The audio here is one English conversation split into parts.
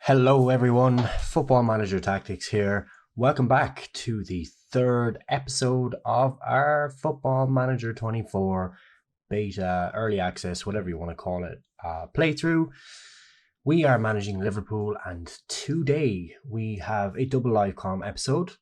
Hello everyone, Football Manager Tactics here. Welcome back to the third episode of our Football Manager 24 beta, early access, whatever you want to call it, playthrough. We are managing Liverpool, and today we have a double live comm episode.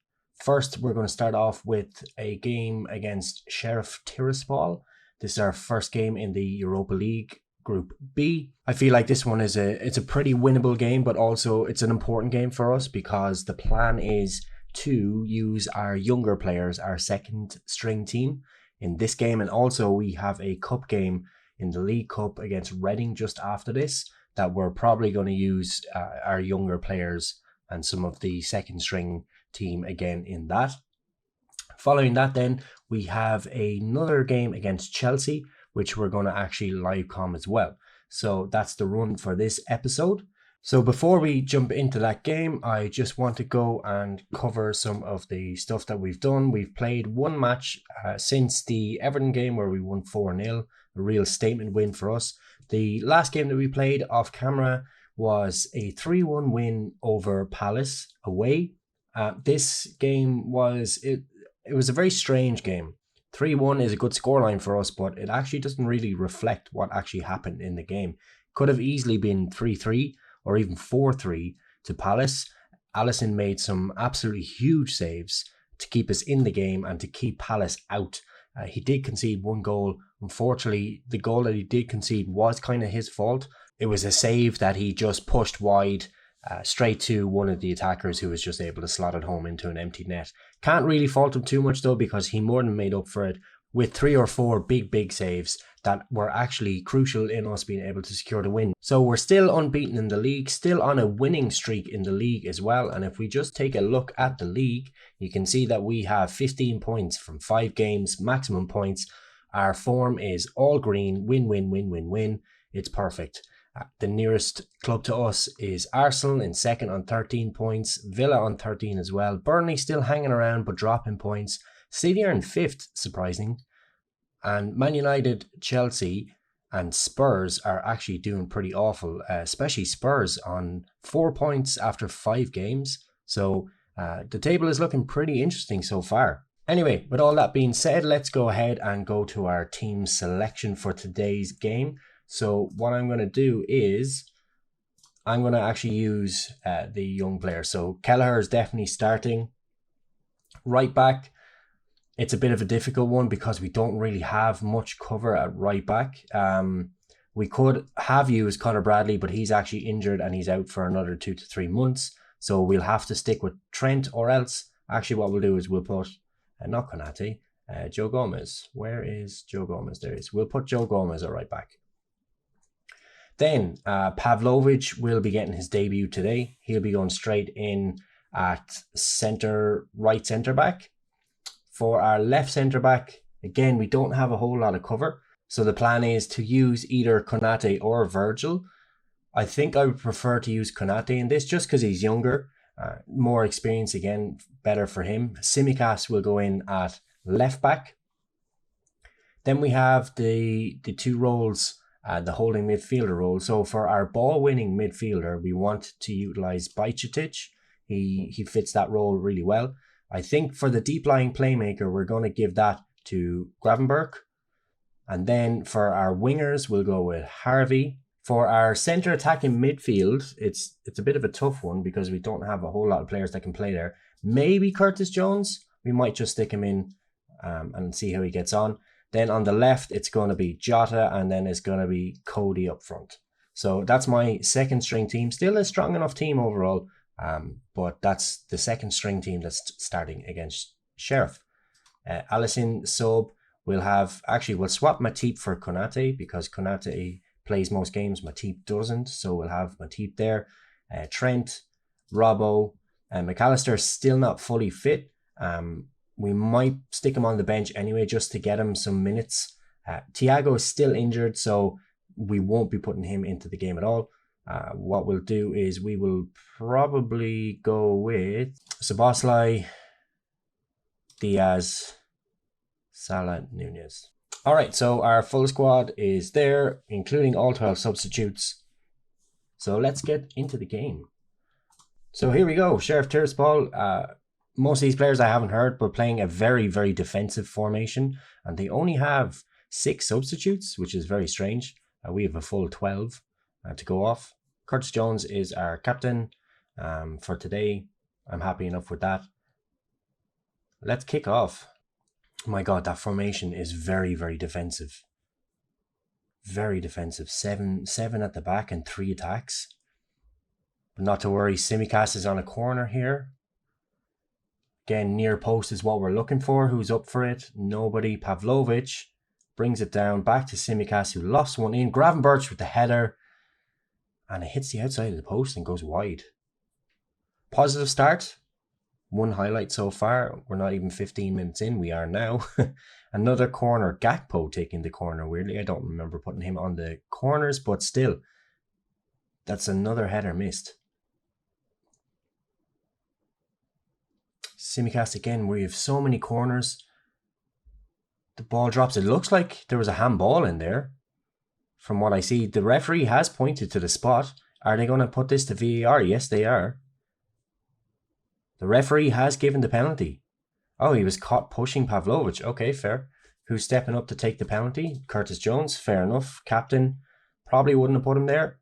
First, we're going to start off with a game against Sheriff Tiraspol. This is our first game in the Europa League Group B. I feel like this one is a pretty winnable game, but also it's an important game for us because the plan is to use our younger players, our second string team in this game, and also we have a cup game in the League Cup against Reading just after this that we're probably going to use our younger players and some of the second string team again in that. Following that, then we have another game against Chelsea, which we're going to actually live comm as well. So that's the run for this episode. So before we jump into that game, I just want to go and cover some of the stuff that we've done. We've played one match since the Everton game where we won 4-0, a real statement win for us. The last game that we played off camera was a 3-1 win over Palace away. This game was, it was a very strange game. 3-1 is a good scoreline for us, but it actually doesn't really reflect what actually happened in the game. Could have easily been 3-3 or even 4-3 to Palace. Alisson made some absolutely huge saves to keep us in the game and to keep Palace out. He did concede one goal. Unfortunately, the goal that he did concede was kind of his fault. It was a save that he just pushed wide straight to one of the attackers who was just able to slot it home into an empty net. Can't really fault him too much though, because he more than made up for it with 3 or 4 big saves that were actually crucial in us being able to secure the win. So we're still unbeaten in the league, still on a winning streak in the league as well. And if we just take a look at the league, you can see that we have 15 points from 5 games, maximum points. Our form is all green, win. It's perfect. The nearest club to us is Arsenal in second on 13 points, Villa on 13 as well, Burnley still hanging around but dropping points, City are in 5th, surprising, and Man United, Chelsea and Spurs are actually doing pretty awful, especially Spurs on 4 points after 5 games, so the table is looking pretty interesting so far. Anyway, with all that being said, let's go ahead and go to our team selection for today's game. So what I'm going to do is I'm going to actually use the young player. So Kelleher is definitely starting. Right back, it's a bit of a difficult one because we don't really have much cover at right back. We could have used Conor Bradley, but he's actually injured and he's out for another 2 to 3 months. So we'll have to stick with Trent, or else actually what we'll do is we'll put, not Konate, Joe Gomez. Where is Joe Gomez? There he is. We'll put Joe Gomez at right back. Then Pavlovic will be getting his debut today. He'll be going straight in at right centre back. For our left centre back, again, we don't have a whole lot of cover. So the plan is to use either Konate or Virgil. I think I would prefer to use Konate in this just because he's younger. More experience, again, better for him. Tsimikas will go in at left back. Then we have the 2 roles, the holding midfielder role. So for our ball-winning midfielder, we want to utilize Bajcetic. He fits that role really well. I think for the deep-lying playmaker, we're going to give that to Gravenberch. And then for our wingers, we'll go with Harvey. For our centre attacking midfield, it's a bit of a tough one because we don't have a whole lot of players that can play there. Maybe Curtis Jones. We might just stick him in and see how he gets on. Then on the left, it's going to be Jota, and then it's going to be Cody up front. So that's my second string team. Still a strong enough team overall, but that's the second string team that's starting against Sheriff. Alisson sub, we'll swap Matip for Konate because Konate plays most games, Matip doesn't. So we'll have Matip there. Trent, Robbo, and McAllister still not fully fit. We might stick him on the bench anyway just to get him some minutes. Thiago is still injured, so we won't be putting him into the game at all. What we'll do is we will probably go with Szoboszlai, Diaz, Salah, Nunez. All right, so our full squad is there, including all 12 substitutes. So let's get into the game. So here we go. Sheriff Tiraspol. Most of these players I haven't heard, but playing a very, very defensive formation. And they only have 6 substitutes, which is very strange. We have a full 12 to go off. Curtis Jones is our captain for today. I'm happy enough with that. Let's kick off. Oh my God, that formation is very, very defensive. Very defensive. Seven at the back and 3 attacks. But not to worry, Simicast is on a corner here. Again, near post is what we're looking for. Who's up for it? Nobody. Pavlovic brings it down back to Simicast, who lost one in. Gravenberch with the header. And it hits the outside of the post and goes wide. Positive start. 1 highlight so far. We're not even 15 minutes in. We are now. Another corner. Gakpo taking the corner. Weirdly, I don't remember putting him on the corners, but still. That's another header missed. Simicast again, we have so many corners. The ball drops. It looks like there was a handball in there. From what I see, the referee has pointed to the spot. Are they going to put this to VAR? Yes, they are. The referee has given the penalty. Oh, he was caught pushing Pavlovic. Okay, fair. Who's stepping up to take the penalty? Curtis Jones. Fair enough. Captain. Probably wouldn't have put him there.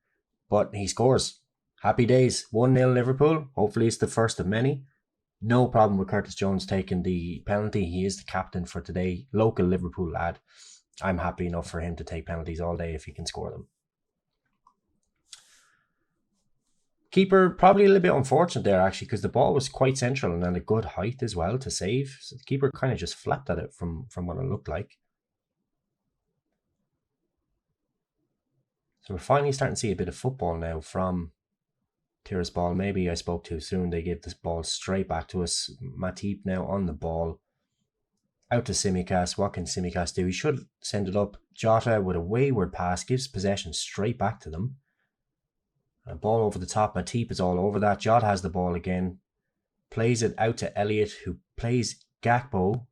But he scores. Happy days. 1-0 Liverpool. Hopefully it's the first of many. No problem with Curtis Jones taking the penalty. He is the captain for today. Local Liverpool lad. I'm happy enough for him to take penalties all day if he can score them. Keeper, probably a little bit unfortunate there actually, because the ball was quite central and at a good height as well to save. So the keeper kind of just flapped at it from what it looked like. So we're finally starting to see a bit of football now from Tiraspol. Maybe I spoke too soon. They gave this ball straight back to us. Matip now on the ball. Out to Simicast. What can Simicast do? He should send it up. Jota with a wayward pass. Gives possession straight back to them. A ball over the top. Matip is all over that. Jota has the ball again. Plays it out to Elliott, who plays Gakpo.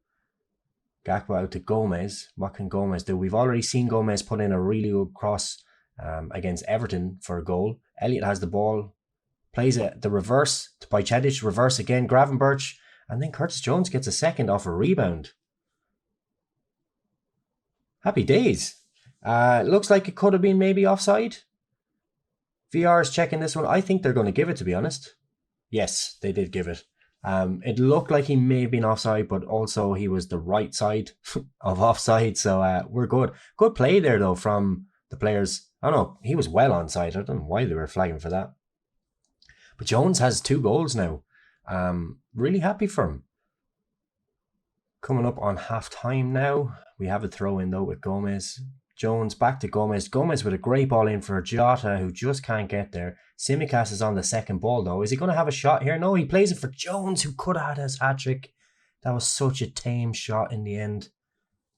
Gakpo out to Gomez. What can Gomez do? We've already seen Gomez put in a really good cross against Everton for a goal. Elliott has the ball. Plays it the reverse to Bajcetic. Reverse again. Gravenberch. And then Curtis Jones gets a second off a rebound. Happy days. Looks like it could have been maybe offside. VR is checking this one. I think they're going to give it, to be honest. Yes, they did give it. It looked like he may have been offside, but also he was the right side of offside. So we're good. Good play there, though, from the players. I don't know. He was well onside. I don't know why they were flagging for that. But Jones has 2 goals now. Really happy for him. Coming up on half time now. We have a throw in though with Gomez. Jones back to Gomez. Gomez with a great ball in for Jota, who just can't get there. Simicast is on the second ball though. Is he going to have a shot here? No, he plays it for Jones, who could have had his hat-trick. That was such a tame shot in the end.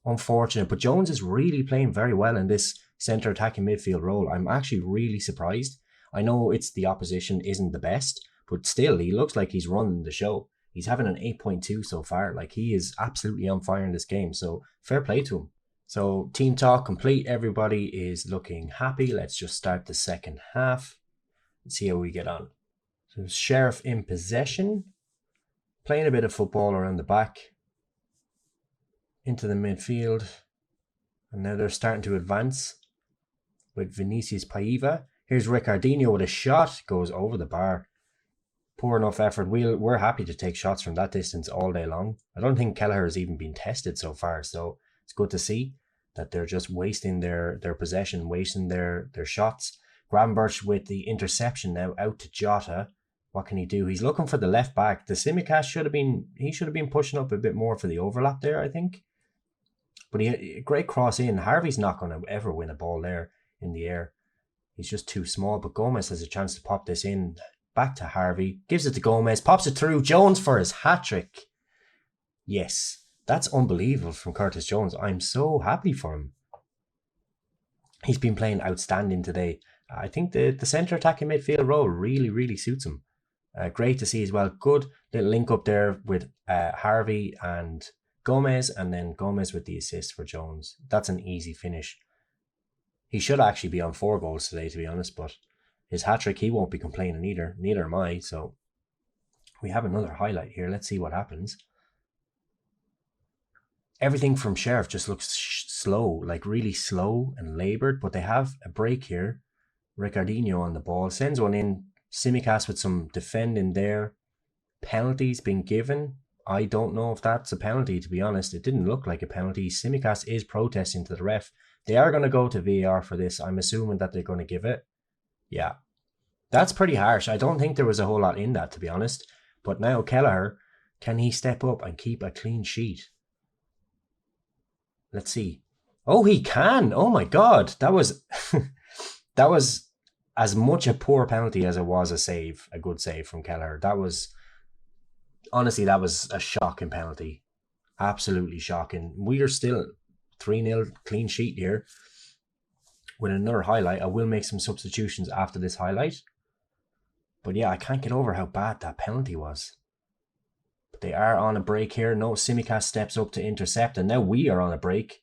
Unfortunate. But Jones is really playing very well in this centre attacking midfield role. I'm actually really surprised. I know it's the opposition isn't the best, but still, he looks like he's running the show. He's having an 8.2 so far. Like, he is absolutely on fire in this game. So, fair play to him. So, team talk complete. Everybody is looking happy. Let's just start the second half and see how we get on. So, Sheriff in possession. Playing a bit of football around the back. Into the midfield. And now they're starting to advance with Vinicius Paiva. Here's Ricardinho with a shot. Goes over the bar. Poor enough effort. We're happy to take shots from that distance all day long. I don't think Kelleher has even been tested so far. So it's good to see that they're just wasting their possession, wasting their shots. Gravenberch with the interception now out to Jota. What can he do? He's looking for the left back. The Simicast should have been pushing up a bit more for the overlap there, I think. But he had a great cross in. Harvey's not going to ever win a ball there in the air. He's just too small, but Gomez has a chance to pop this in. Back to Harvey. Gives it to Gomez. Pops it through. Jones for his hat-trick. Yes. That's unbelievable from Curtis Jones. I'm so happy for him. He's been playing outstanding today. I think the centre attacking midfield role really, really suits him. Great to see as well. Good little link up there with Harvey and Gomez. And then Gomez with the assist for Jones. That's an easy finish. He should actually be on 4 goals today, to be honest, but his hat-trick, he won't be complaining either. Neither am I, so We have another highlight here. Let's see what happens. Everything from Sheriff just looks slow, like really slow and laboured, but they have a break here. Ricardinho on the ball, sends one in. Tsimikas with some defending there. Penalties being given. I don't know if that's a penalty, to be honest. It didn't look like a penalty. Tsimikas is protesting to the ref. They are going to go to VAR for this. I'm assuming that they're going to give it. Yeah. That's pretty harsh. I don't think there was a whole lot in that, to be honest. But now Kelleher, can he step up and keep a clean sheet? Let's see. Oh, he can. Oh my God. That was that was as much a poor penalty as it was a good save from Kelleher. Honestly, that was a shocking penalty. Absolutely shocking. We are still 3-0 clean sheet here with another highlight. I will make some substitutions after this highlight. But yeah, I can't get over how bad that penalty was. But they are on a break here. No, Tsimikas steps up to intercept, and now we are on a break.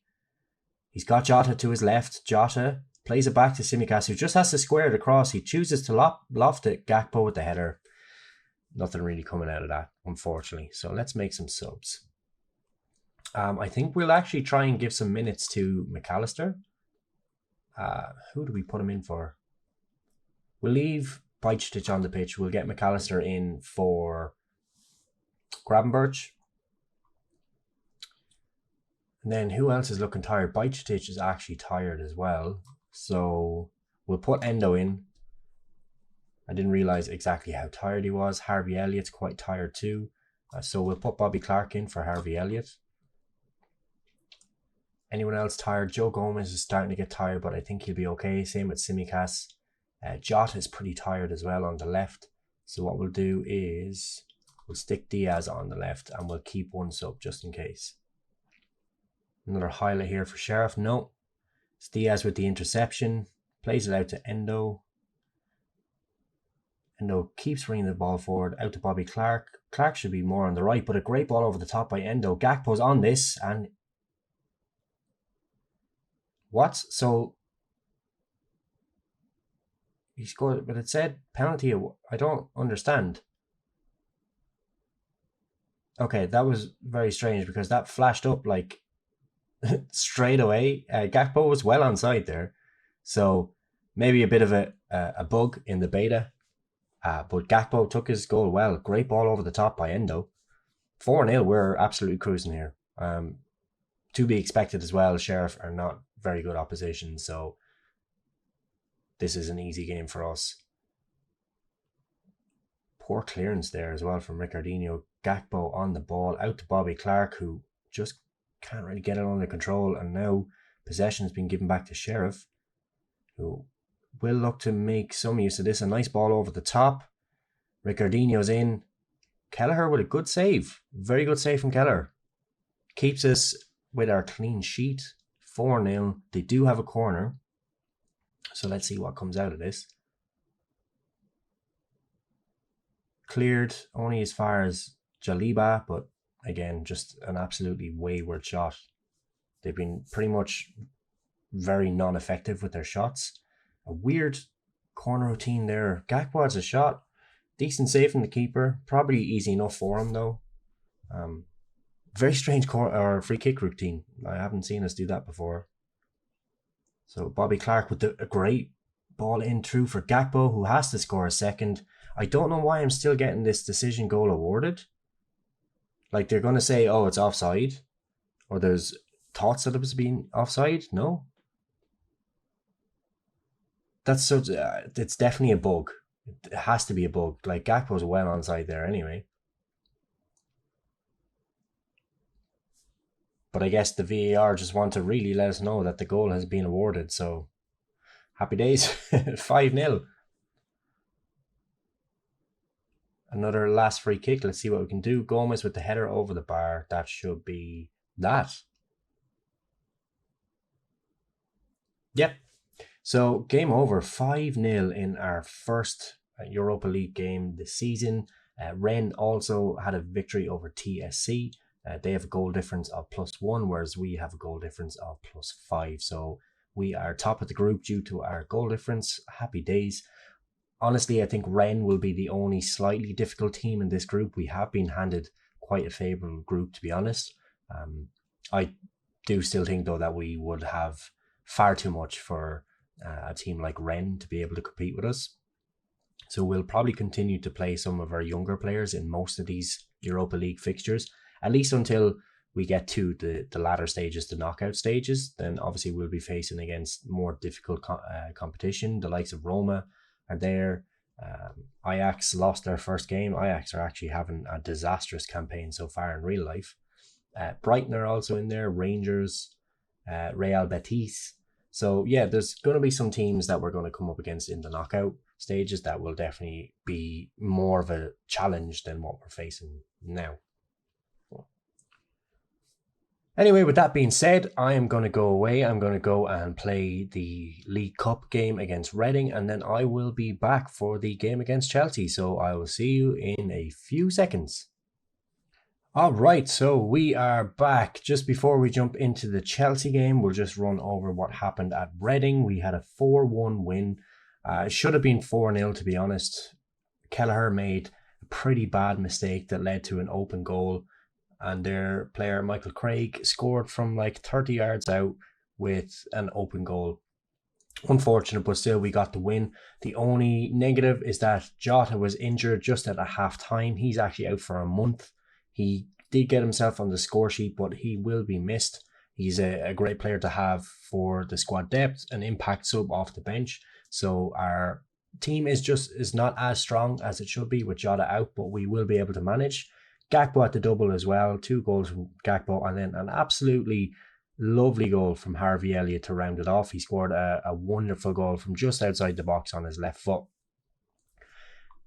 He's got Jota to his left. Jota plays it back to Tsimikas, who just has to square it across. He chooses to loft it. Gakpo with the header. Nothing really coming out of that, unfortunately. So let's make some subs. I think we'll actually try and give some minutes to McAllister. Who do we put him in for? We'll leave Bajcetic on the pitch. We'll get McAllister in for Gravenberch. And then who else is looking tired? Bajcetic is actually tired as well. So we'll put Endo in. I didn't realise exactly how tired he was. Harvey Elliott's quite tired too. So we'll put Bobby Clark in for Harvey Elliott. Anyone else tired? Joe Gomez is starting to get tired, but I think he'll be okay. Same with Tsimikas. Jota is pretty tired as well on the left. So what we'll do is we'll stick Diaz on the left and we'll keep one sub just in case. Another highlight here for Sheriff. No. It's Diaz with the interception. Plays it out to Endo. Endo keeps bringing the ball forward out to Bobby Clark. Clark should be more on the right, but a great ball over the top by Endo. Gakpo's on this and... What? So... He scored, but it said penalty. I don't understand. Okay, that was very strange because that flashed up like straight away. Gakpo was well onside there. So maybe a bit of a bug in the beta. But Gakpo took his goal well. Great ball over the top by Endo. 4-0, we're absolutely cruising here. To be expected as well, Sheriff are not very good opposition, so this is an easy game for us. Poor clearance there as well from Ricardinho. Gakpo on the ball, out to Bobby Clark, who just can't really get it under control, and now possession has been given back to Sheriff, who will look to make some use of this. A nice ball over the top. Ricardinho's in. Kelleher with a good save. Very good save from Kelleher. Keeps us with our clean sheet. 4-0. They do have a corner. So let's see what comes out of this. Cleared only as far as Jaliba, but again, just an absolutely wayward shot. They've been pretty much very non-effective with their shots. A weird corner routine there. Gakpo has a shot. Decent save from the keeper. Probably easy enough for him though. Very strange free kick routine. I haven't seen us do that before. So Bobby Clark with a great ball in through for Gakpo, who has to score a second. I don't know why I'm still getting this decision goal awarded. Like they're going to say, oh, it's offside. Or there's thoughts that it was being offside. No. That's such. It's definitely a bug. It has to be a bug. Like Gakpo's well onside there anyway. But I guess the VAR just want to really let us know that the goal has been awarded. So happy days. 5-0. Another last free kick. Let's see what we can do. Gomez with the header over the bar. That should be that. Yep. So game over. 5-0 in our first Europa League game this season. Rennes also had a victory over TSC. They have a goal difference of +1, whereas we have a goal difference of +5. So we are top of the group due to our goal difference. Happy days. Honestly, I think Rennes will be the only slightly difficult team in this group. We have been handed quite a favourable group, to be honest. I do still think, though, that we would have far too much for a team like Rennes to be able to compete with us. So we'll probably continue to play some of our younger players in most of these Europa League fixtures, at least until we get to the latter stages, the knockout stages. Then obviously we'll be facing against more difficult competition. The likes of Roma are there. Ajax lost their first game. Ajax are actually having a disastrous campaign so far in real life. Brighton are also in there. Rangers, Real Betis. So yeah, there's going to be some teams that we're going to come up against in the knockout stages that will definitely be more of a challenge than what we're facing now. Anyway, with that being said, I am going to go away. I'm going to go and play the League Cup game against Reading, and then I will be back for the game against Chelsea. So I will see you in a few seconds. All right, so we are back. Just before we jump into the Chelsea game, we'll just run over what happened at Reading. We had a 4-1 win. It should have been 4-0, to be honest. Kelleher made a pretty bad mistake that led to an open goal, and their player, Michael Craig, scored from like 30 yards out with an open goal. Unfortunate, but still we got the win. The only negative is that Jota was injured just at a half time. He's actually out for a month. He did get himself on the score sheet, but he will be missed. He's a great player to have for the squad depth, an impact sub off the bench. So our team is not as strong as it should be with Jota out, but we will be able to manage. Gakpo at the double as well. 2 goals from Gakpo, and then an absolutely lovely goal from Harvey Elliott to round it off. He scored a wonderful goal from just outside the box on his left foot.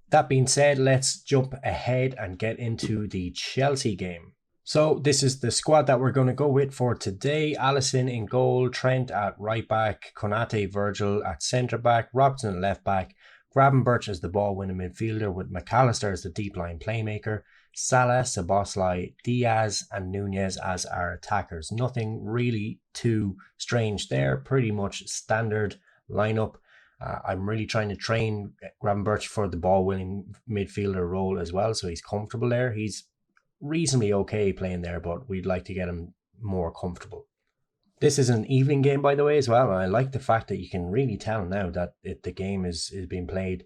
That being said, let's jump ahead and get into the Chelsea game. So this is the squad that we're going to go with for today. Alisson in goal, Trent at right back, Konate, Virgil at centre back, Robson at left back, Gravenberch as the ball winning midfielder with McAllister as the deep line playmaker, Salah, Szoboszlai, Diaz and Nunez as our attackers. Nothing really too strange there. Pretty much standard lineup. I'm really trying to train Gravenberch for the ball winning midfielder role as well, so he's comfortable there. He's reasonably okay playing there, but we'd like to get him more comfortable. This is an evening game, by the way, as well. And I like the fact that you can really tell now that the game is being played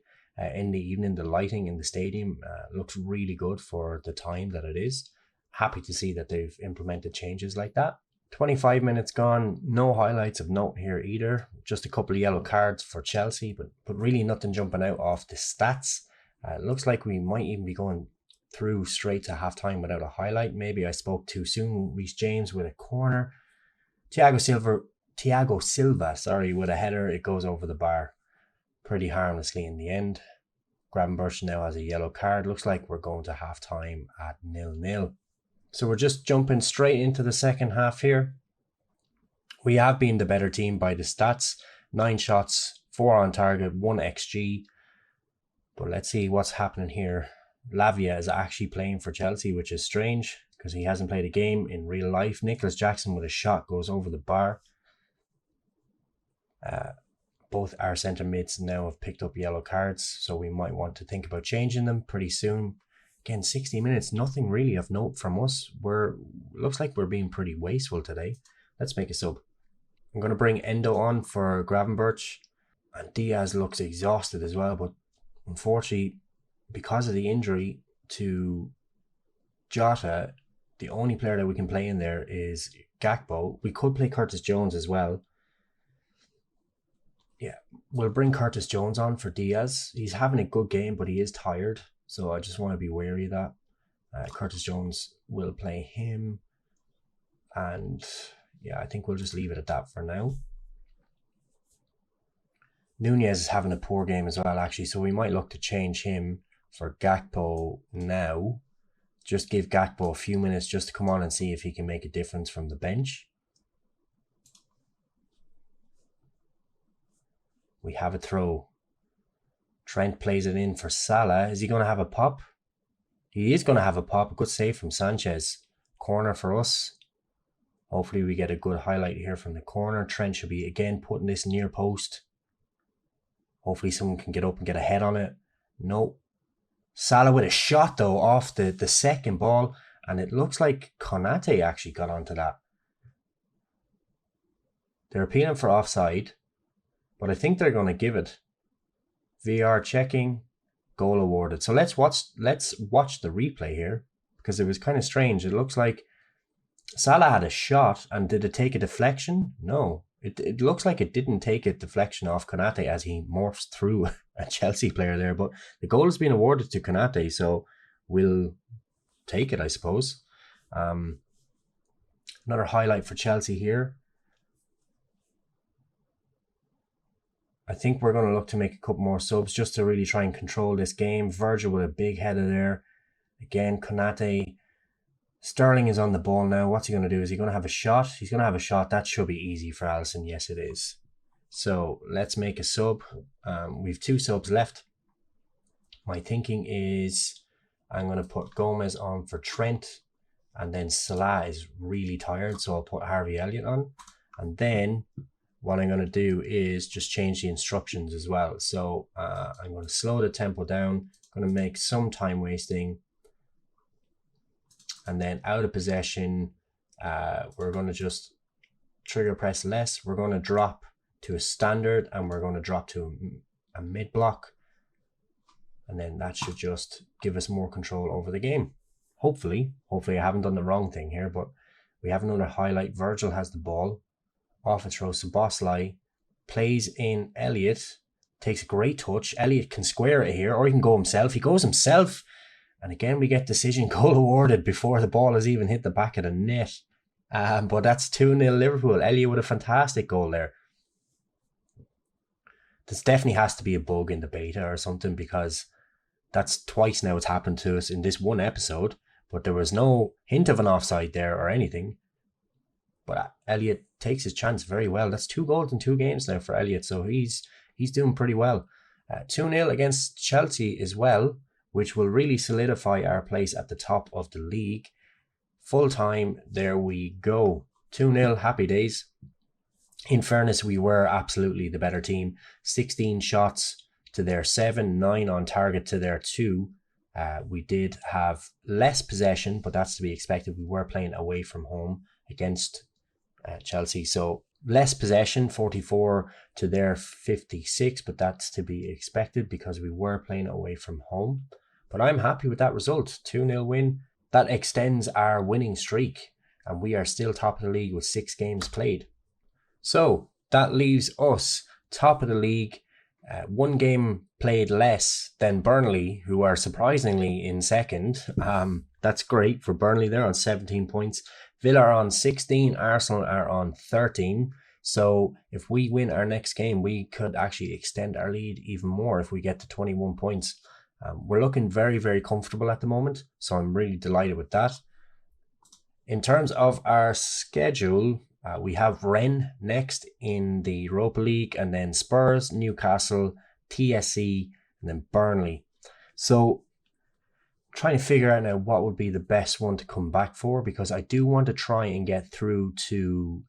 in the evening. The lighting in the stadium looks really good for the time that it is. Happy to see that they've implemented changes like that. 25 minutes gone, no highlights of note here either. Just a couple of yellow cards for Chelsea, but really nothing jumping out off the stats. It looks like we might even be going through straight to halftime without a highlight. Maybe I spoke too soon. Reece James with a corner. Thiago Silva, with a header. It goes over the bar pretty harmlessly in the end. Gravenberch now has a yellow card. Looks like we're going to halftime at 0-0. So we're just jumping straight into the second half here. We have been the better team by the stats. 9 shots, 4 on target, 1 XG. But let's see what's happening here. Lavia is actually playing for Chelsea, which is strange because he hasn't played a game in real life. Nicholas Jackson with a shot goes over the bar. Both our centre mids now have picked up yellow cards, so we might want to think about changing them pretty soon. Again, 60 minutes, nothing really of note from us. Looks like we're being pretty wasteful today. Let's make a sub. I'm going to bring Endo on for Gravenberch. And Diaz looks exhausted as well, but unfortunately, because of the injury to Jota, the only player that we can play in there is Gakpo. We could play Curtis Jones as well. Yeah, we'll bring Curtis Jones on for Diaz. He's having a good game, but he is tired. So I just want to be wary of that. Curtis Jones will play him. And yeah, I think we'll just leave it at that for now. Nunez is having a poor game as well, actually. So we might look to change him for Gakpo now. Just give Gakpo a few minutes just to come on and see if he can make a difference from the bench. We have a throw. Trent plays it in for Salah. Is he going to have a pop? He is going to have a pop. A good save from Sanchez. Corner for us. Hopefully we get a good highlight here from the corner. Trent should be again putting this near post. Hopefully someone can get up and get a head on it. No. Salah with a shot though off the second ball, and it looks like Konate actually got onto that. They're appealing for offside, but I think they're going to give it. VR checking, goal awarded. So let's watch the replay here, because it was kind of strange. It looks like Salah had a shot, and did it take a deflection? No. It looks like it didn't take a deflection off Konate as he morphs through a Chelsea player there, but the goal has been awarded to Konate, so we'll take it, I suppose. Another highlight for Chelsea here. I think we're going to look to make a couple more subs just to really try and control this game. Virgil with a big header there. Again, Konate. Sterling is on the ball now. What's he going to do? Is he going to have a shot? He's going to have a shot. That should be easy for Alisson. Yes, it is. So let's make a sub. We've 2 subs left. My thinking is I'm going to put Gomez on for Trent. And then Salah is really tired, so I'll put Harvey Elliott on. And then what I'm going to do is just change the instructions as well. So I'm going to slow the tempo down. I'm going to make some time wasting. And then out of possession, we're going to just trigger press less. We're going to drop to a standard, and we're going to drop to a mid block. And then that should just give us more control over the game. Hopefully I haven't done the wrong thing here, but we have another highlight. Virgil has the ball. Off a throw, Szoboszlai plays in Elliott. Takes a great touch. Elliott can square it here, or he can go himself. He goes himself. And again, we get decision goal awarded before the ball has even hit the back of the net. But that's 2-0 Liverpool. Elliott with a fantastic goal there. This definitely has to be a bug in the beta or something, because that's twice now it's happened to us in this one episode. But there was no hint of an offside there or anything. But Elliott takes his chance very well. That's 2 goals in 2 games now for Elliott. So he's doing pretty well. 2-0 against Chelsea as well, which will really solidify our place at the top of the league. Full time, there we go. 2-0, happy days. In fairness, we were absolutely the better team. 16 shots to their 7, 9 on target to their 2. We did have less possession, but that's to be expected. We were playing away from home against Chelsea. So less possession, 44 to their 56, but that's to be expected because we were playing away from home. But I'm happy with that result. 2-0 win. That extends our winning streak, and we are still top of the league with 6 games played. So that leaves us top of the league. 1 game played less than Burnley, who are surprisingly in second. That's great for Burnley. They're on 17 points. Villa are on 16. Arsenal are on 13. So if we win our next game, we could actually extend our lead even more if we get to 21 points. We're looking very, very comfortable at the moment, so I'm really delighted with that. In terms of our schedule, we have Rennes next in the Europa League, and then Spurs, Newcastle, TSC, and then Burnley. So trying to figure out now what would be the best one to come back for, because I do want to try and get through to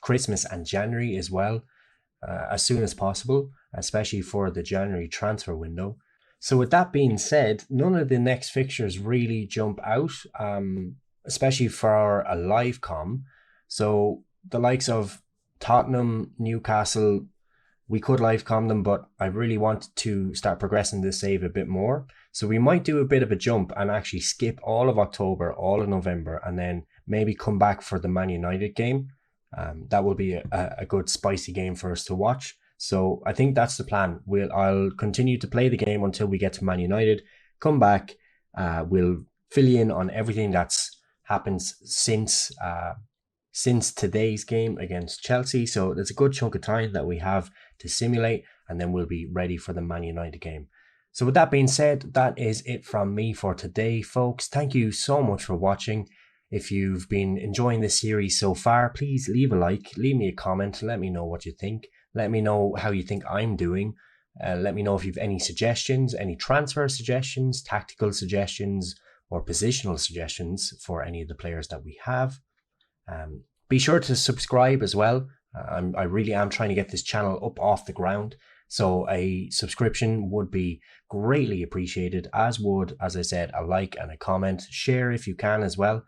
Christmas and January as well, as soon as possible, especially for the January transfer window. So with that being said, none of the next fixtures really jump out, especially for a live com. So the likes of Tottenham, Newcastle, we could live com them, but I really want to start progressing this save a bit more. So we might do a bit of a jump and actually skip all of October, all of November, and then maybe come back for the Man United game. That will be a good spicy game for us to watch. So I think that's the plan. I'll continue to play the game until we get to Man United, come back, we'll fill you in on everything that's happened since today's game against Chelsea. So there's a good chunk of time that we have to simulate, and then we'll be ready for the Man United game. So with that being said, that is it from me for today, folks. Thank you so much for watching. If you've been enjoying this series so far, please leave a like, leave me a comment, let me know what you think. Let me know how you think I'm doing. Let me know if you have any suggestions, any transfer suggestions, tactical suggestions, or positional suggestions for any of the players that we have. Be sure to subscribe as well. I really am trying to get this channel up off the ground. So a subscription would be greatly appreciated, as would, as I said, a like and a comment. Share if you can as well.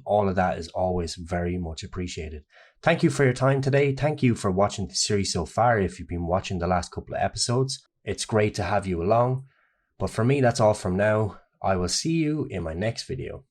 All of that is always very much appreciated. Thank you for your time today. Thank you for watching the series so far. If you've been watching the last couple of episodes, it's great to have you along. But for me, that's all from now. I will see you in my next video.